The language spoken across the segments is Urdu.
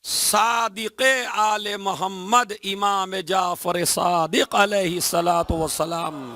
صادق آل محمد امام جعفر صادق علیہ الصلاۃ والسلام،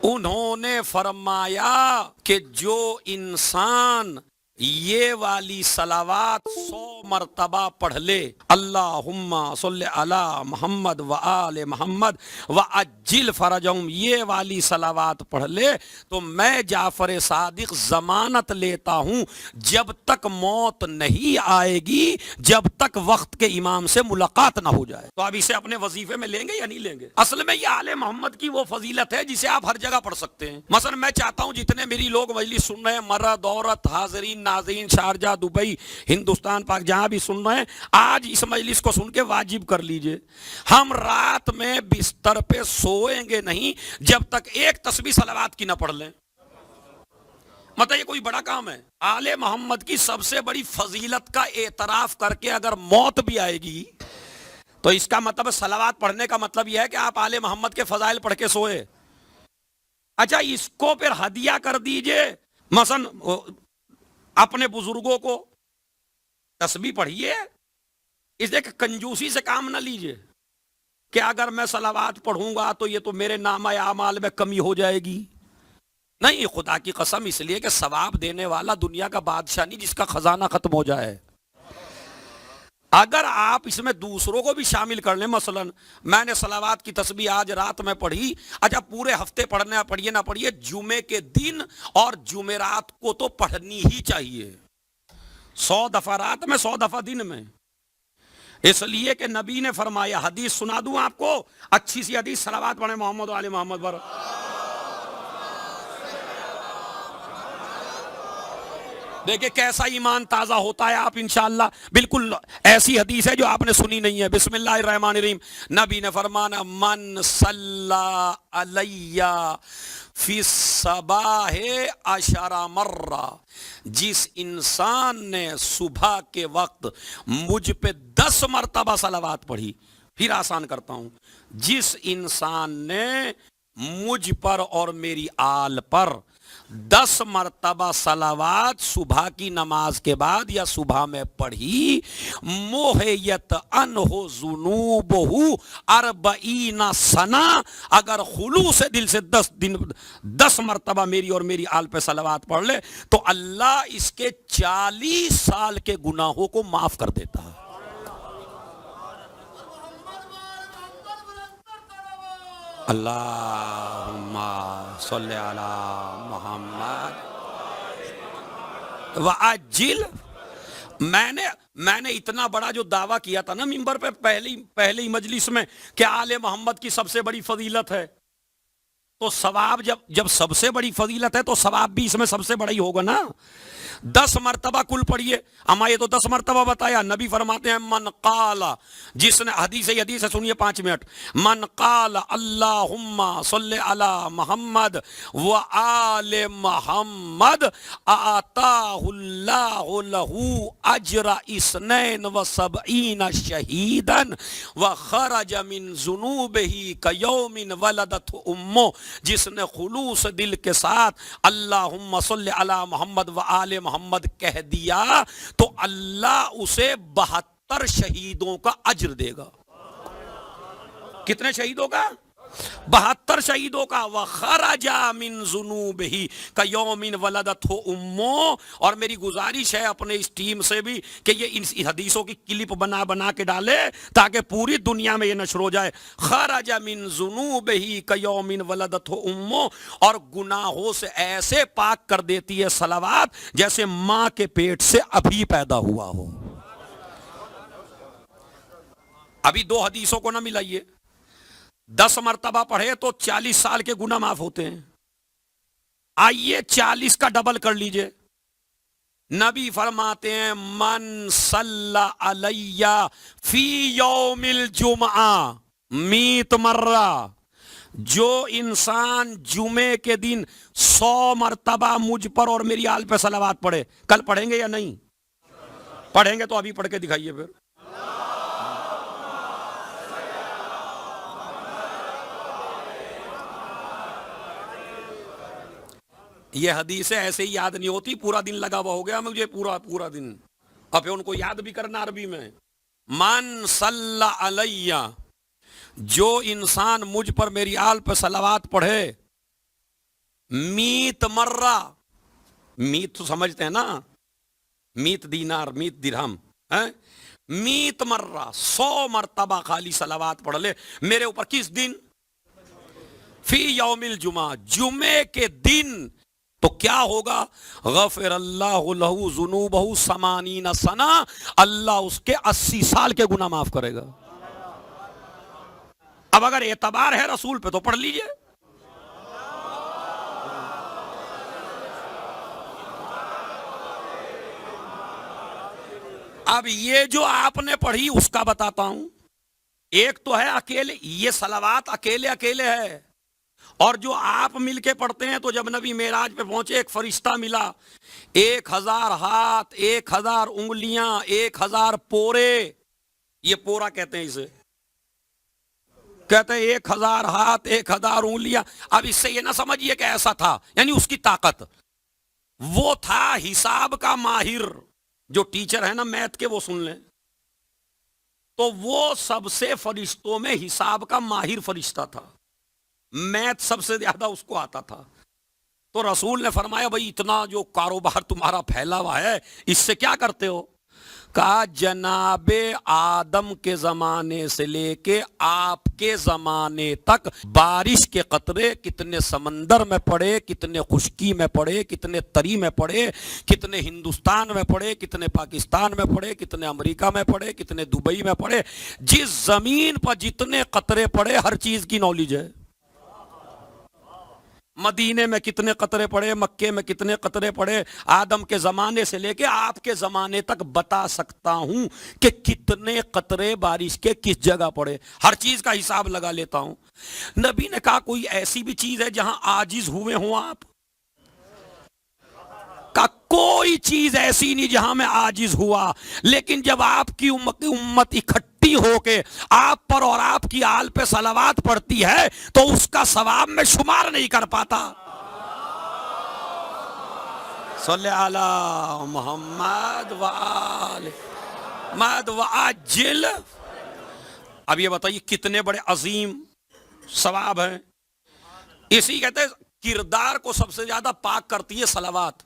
انہوں نے فرمایا کہ جو انسان یہ والی صلوات 100 مرتبہ پڑھ لے، اللہم صلی علی محمد و آل محمد وعجل فرجہم، یہ والی صلوات پڑھ لے تو میں جعفر صادق ضمانت لیتا ہوں جب تک موت نہیں آئے گی، جب تک وقت کے امام سے ملاقات نہ ہو جائے۔ تو آپ اسے اپنے وظیفے میں لیں گے یا نہیں لیں گے؟ اصل میں یہ آل محمد کی وہ فضیلت ہے جسے آپ ہر جگہ پڑھ سکتے ہیں۔ مثلا میں چاہتا ہوں جتنے میری لوگ مجلس سن رہے ہیں، مرد عورت حاضرین ناظرین، شارجہ دبئی ہندوستان پاک جہاں بھی سن رہے ہیں، آج اس مجلس کو سن کے واجب کر لیجئے، ہم رات میں بستر پہ سوئیں گے نہیں جب تک ایک تسبیح صلوات کی نہ پڑھ لیں۔ مطلب یہ کوئی بڑا کام ہے؟ آل محمد کی سب سے بڑی فضیلت کا اعتراف کر کے اگر موت بھی آئے گی تو اس کا مطلب صلوات پڑھنے کا مطلب یہ ہے کہ آپ آل محمد کے فضائل پڑھ کے سوئے۔ اچھا اس کو پھر ہدیہ کر دیجئے، مثلا اپنے بزرگوں کو تسبیح پڑھیے، اس لیے کہ کنجوسی سے کام نہ لیجئے کہ اگر میں صلوات پڑھوں گا تو یہ تو میرے نامہ اعمال میں کمی ہو جائے گی۔ نہیں، خدا کی قسم، اس لیے کہ ثواب دینے والا دنیا کا بادشاہ نہیں جس کا خزانہ ختم ہو جائے۔ اگر آپ اس میں دوسروں کو بھی شامل کر لیں، مثلا میں نے صلوات کی تسبیح آج رات میں پڑھی، اچھا پورے ہفتے پڑھنا پڑھیے نہ پڑھیے، جمعے کے دن اور جمعرات کو تو پڑھنی ہی چاہیے، 100 دفعہ رات میں 100 دفعہ دن میں، اس لیے کہ نبی نے فرمایا، حدیث سنا دوں آپ کو، اچھی سی حدیث، صلوات پڑھیں محمد و آل محمد پر۔ دیکھیں کیسا ایمان تازہ ہوتا ہے، آپ انشاءاللہ بالکل ایسی حدیث ہے جو آپ نے سنی نہیں ہے۔ بسم اللہ الرحمن الرحیم، نبی نے فرمانا، من صلی علی فی الصباح 10 مرہ، جس انسان نے صبح کے وقت مجھ پہ 10 مرتبہ صلوات پڑھی، پھر آسان کرتا ہوں، جس انسان نے مجھ پر اور میری آل پر 10 مرتبہ صلوات صبح کی نماز کے بعد یا صبح میں پڑھی، محیت عنہ ذنوبہ 40 سنہ، اگر خلوص دل سے 10 مرتبہ میری اور میری آل پہ صلوات پڑھ لے تو اللہ اس کے 40 سال کے گناہوں کو معاف کر دیتا ہے۔ اللہم صلی علی محمد وعجل۔ میں نے اتنا بڑا جو دعویٰ کیا تھا نا منبر پہ پہلی مجلس میں کہ آل محمد کی سب سے بڑی فضیلت ہے، تو ثواب جب سب سے بڑی فضیلت ہے تو ثواب بھی اس میں سب سے بڑا ہی ہوگا نا۔ 10 مرتبہ کل پڑھیے، اما یہ تو 10 مرتبہ بتایا، نبی فرماتے ہیں من قال، جس نے حدیث ہے سنیے 5 منٹ، من قال اللہم صلی علی محمد و آل محمد آتاہ اللہ لہ اجر 72 شہیدا و خرج من ذنوبہ کیوم ولدت امہ، جس نے خلوص دل کے ساتھ اللہم صلی علی محمد و آل محمد کہہ دیا تو اللہ اسے 72 شہیدوں کا اجر دے گا۔ کتنے شہیدوں کا؟ 72 شہیدوں کا۔ وَخَرَجَ مِن ذُنُوبِهِ كَيَوْمٍ وَلَدَتْهُ أُمُّهُ۔ اور میری گزارش ہے اپنے اس ٹیم سے بھی کہ یہ ان حدیثوں کی کلپ بنا کے ڈالے تاکہ پوری دنیا میں یہ نشر ہو جائے۔ خَرَجَ مِن ذُنُوبِهِ كَيَوْمٍ وَلَدَتْهُ أُمُّهُ، اور گناہوں سے ایسے پاک کر دیتی ہے صلوات جیسے ماں کے پیٹ سے ابھی پیدا ہوا ہو۔ ابھی 2 حدیثوں کو نہ ملائیے، 10 مرتبہ پڑھے تو 40 سال کے گناہ معاف ہوتے ہیں، آئیے 40 کا ڈبل کر لیجئے۔ نبی فرماتے ہیں من صلی علی فی یوم الجمعہ 100 مرہ، جو انسان جمعے کے دن 100 مرتبہ مجھ پر اور میری آل پہ صلوات پڑھے، کل پڑھیں گے یا نہیں؟ پڑھیں گے تو ابھی پڑھ کے دکھائیے پھر۔ یہ حدیثیں ایسے ہی یاد نہیں ہوتی، پورا دن لگا ہوا ہو گیا مجھے، پورا دن، اب ان کو یاد بھی کرنا عربی میں. من صلی علیہ، جو انسان مجھ پر میری آل پہ صلوات پڑھے، میت مرہ، میت تو سمجھتے ہیں نا، میت دینار، میت درہم، میت مرہ 100 مرتبہ خالی صلوات پڑھ لے میرے اوپر. کس دن؟ فی یوم الجمعہ، جمعے کے دن. تو کیا ہوگا؟ غفر اللہ لہ ذنوبہ 80 سنہ، اللہ اس کے 80 سال کے گناہ معاف کرے گا. اب اگر اعتبار ہے رسول پہ تو پڑھ لیجئے. اب یہ جو آپ نے پڑھی اس کا بتاتا ہوں. ایک تو ہے اکیلے، یہ صلوات اکیلے ہے، اور جو آپ مل کے پڑھتے ہیں. تو جب نبی معراج پہ پہنچے ایک فرشتہ ملا، 1000 ہاتھ، 1000 انگلیاں، 1000 پورے. یہ پورا کہتے ہیں اسے، کہتے ہیں 1000 ہاتھ، 1000 انگلیاں. اب اس سے یہ نہ سمجھیے کہ ایسا تھا، یعنی اس کی طاقت. وہ تھا حساب کا ماہر. جو ٹیچر ہے نا میتھ کے وہ سن لیں، تو وہ سب سے فرشتوں میں حساب کا ماہر فرشتہ تھا. میتھ سب سے زیادہ اس کو آتا تھا. تو رسول نے فرمایا بھائی اتنا جو کاروبار تمہارا پھیلا ہوا ہے اس سے کیا کرتے ہو؟ کہا جناب آدم کے زمانے سے لے کے آپ کے زمانے تک بارش کے قطرے کتنے سمندر میں پڑے، کتنے خشکی میں پڑے، کتنے تری میں پڑے، کتنے ہندوستان میں پڑے، کتنے پاکستان میں پڑے، کتنے امریکہ میں پڑے، کتنے دبئی میں پڑے، جس زمین پر جتنے قطرے پڑے ہر چیز کی نالج ہے. مدینے میں کتنے قطرے پڑے، مکے میں کتنے قطرے پڑے، آدم کے زمانے سے لے کے آپ کے زمانے تک بتا سکتا ہوں کہ کتنے قطرے بارش کے کس جگہ پڑے. ہر چیز کا حساب لگا لیتا ہوں. نبی نے کہا کوئی ایسی بھی چیز ہے جہاں عاجز ہوئے ہوں آپ؟ کا کوئی چیز ایسی نہیں جہاں میں عاجز ہوا. لیکن جب آپ کی امت اکٹھی ہو کے آپ پر اور آپ کی آل پہ صلوات پڑتی ہے تو اس کا ثواب میں شمار نہیں کر پاتا. صلی علی محمد وآل محمد وعجل. اب یہ بتائیے کتنے بڑے عظیم ثواب ہیں. اسی کہتے ہیں کردار کو سب سے زیادہ پاک کرتی ہے صلوات،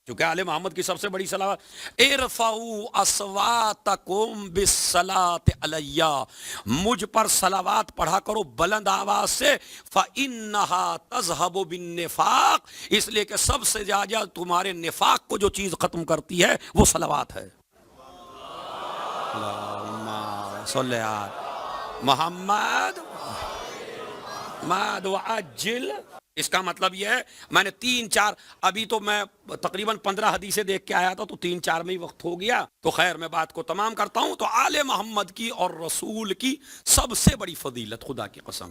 کیونکہ آل محمد کی سب سے بڑی صلوات ارفعوا اصواتکم بالصلاۃ علیہ، مجھ پر صلوات پڑھا کرو بلند آواز سے. فإنہا تذہب بالنفاق، اس لیے کہ سب سے زیادہ تمہارے نفاق کو جو چیز ختم کرتی ہے وہ صلوات ہے. اللہم صلی علی محمد وعجل. اس کا مطلب یہ ہے میں نے 3-4 ابھی تو میں تقریباً 15 حدیثیں دیکھ کے آیا تھا تو 3-4 میں ہی وقت ہو گیا. تو خیر میں بات کو تمام کرتا ہوں. تو آل محمد کی اور رسول کی سب سے بڑی فضیلت خدا کی قسم